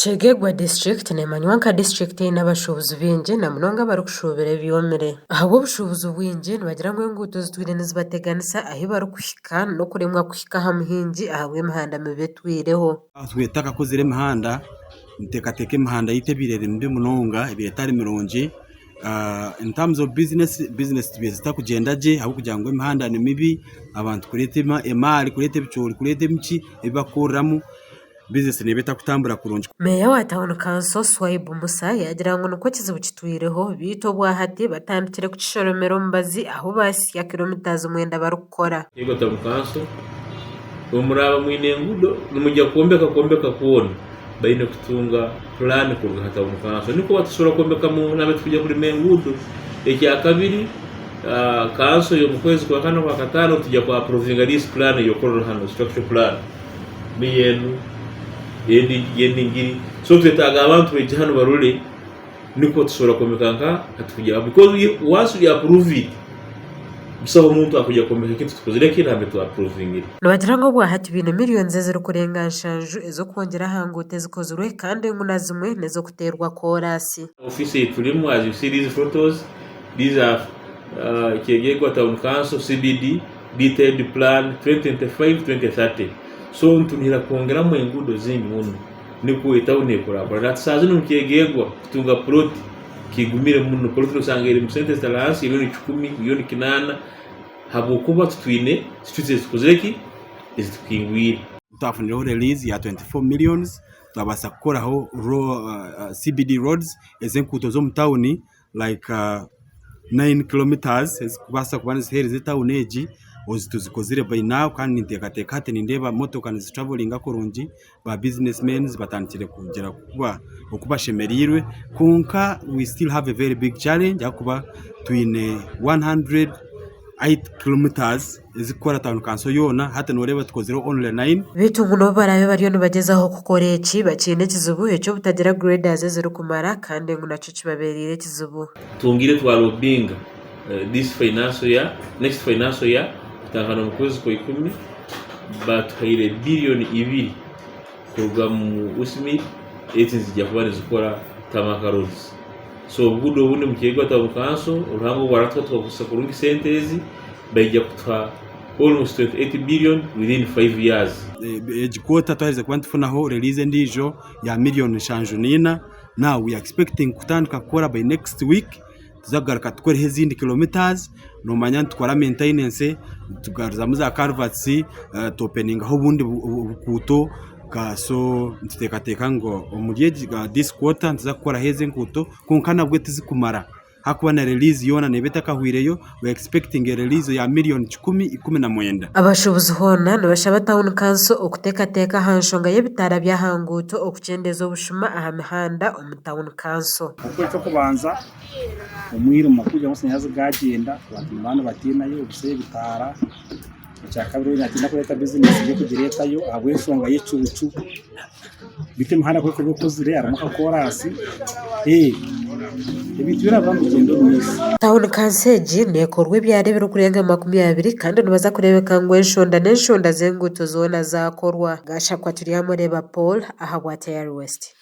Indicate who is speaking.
Speaker 1: Chegegwa district nemanywa nka district eyine abashubuzi bingi na munonga barikushubira ebyomire ahabwo obushubuzi bwingi nibagira ngu enguuto zitwire nizibateganisa ahi barikuhika n'okuremwa kuhika aha muhingi ahabw'emihanda mibi etwireho.
Speaker 2: Twete akakozire emihanda niteekateeka emihanda yitu ebiire eri mibi munonga ebiire etari mirungi. In terms of business tubiire zitakugyenda gye ahabw'okugira ngu emihanda ni mibi, abantu kureeta emaari, kureeta ebicoori, kureeta emiki ebi bakukoreramu, business neeba etakutambura kurungi.
Speaker 1: Meeya wa Town Council Swaibu Musa yagira ngu nikwo ekizibu kitwireho biitu obwahati batandikire kukishoromera omubazi ahu baasya kilometers 9 barikukora.
Speaker 3: Ego Town Council omuraba mwine enguudo nimujya kwombeka kwona baine kutunga plan kuruga Town Council niko batushobora kwombeka mu nabe tukujya kurima enguudo. Ekyakabiri council yo mu kwezi kwa kane kwa katano tujya kwa approvinga this plan yokorera hano structure plan miyenu yendi ngiri so twetaga abantu beje hano barule niko tushobora kwombeka nka atujya because once we approve it bisaba umuntu akujya kwombeka kintu tukozire kinambe tu approving it.
Speaker 1: Nibagira ngo obwahati bine miliyoni ziri kurenga nshanju ezo kwongera hangote zikozwe kandi nguna zimwe nezo kuterwa korasi.
Speaker 3: Office yetulimu as you see these photos, these are Chegegwa Town Council CBD detailed plan 2025-2030. So ntunira kuongeramo enguudo zingi muno niko etawune kuraba natsaze no Chegegwa kutunga plot kigumire muno plot rusangere mu sente talance ibintu 10 miliyoni kinana habo kuba tutwine situze zikozeki izikingwira
Speaker 2: Twafuniraho release ya 24 millions twabasa kukoraho CBD roads ezenkuto zo mu town like 9 kilometers ezikubasa kubana zihereze town egi ozituzikozire by now kandi niteekateeka hati nindeba motoka nizitravelinga kurungi ba businessmen batandikire kugera okubashemerirwe konka we still have a very big challenge akuba twine 108 kilometers ezikora Town Council yona hati noreba tukozire only 9
Speaker 1: bitu nguno barabe bariyo nibagezaho kukora eki bakine kizibu ekyo butagira graders ziri kumara kandi ngo naco kibaberire kizibu
Speaker 3: tungire twalobinga this financial year next financial year tangana mu kwezi kwa 10 batwaire billion 2 kuruga mu usmi eti zijya kuba zikora tamaka roads. So budo bunde mu Chegegwa Town Council uruhango baratwa twagusa kurungi sentezi bajya kutwa almost 28 billion within 5 years.
Speaker 2: Ejikota twaheze kuba tufunaho release ndijo ya million shanju nina. Now we are expecting kutandika kukora by next week tuzagaruka tukore ezindi kilometers nomanya tukora maintenance tugaruza muza carvats topeninga ho bundi bukuto so ntitekaateka ngo omuryeji this quarter ntiza gukora heze nkuto konkana bwe tizikumara hakuba na release yona nebeta kahwireyo we expecting a release ya million 10-19.
Speaker 1: Abashubuzi hona nibashaba Town Council okuteekateeka hanshonga y'ebitara bya hanguto okukyendeza obushuma aha mihanda omu Town Council.
Speaker 4: Okwo kubanza omwirima kujya musanyaza gagenda abantu batinayo obuse bitara cyakabiri natinda kureta business yo kugiretayo abwensonga y'ecucu bite muhanda kwe kubikozire aramuka korasi ebitira bamugendo mwisi.
Speaker 1: Town Council nekorwe byarebera kurenga 20 kandi nibaza kurebeka ngo enshonda zenguto zona zakorwa gasha kwa turiamo reba Paul aha Water West.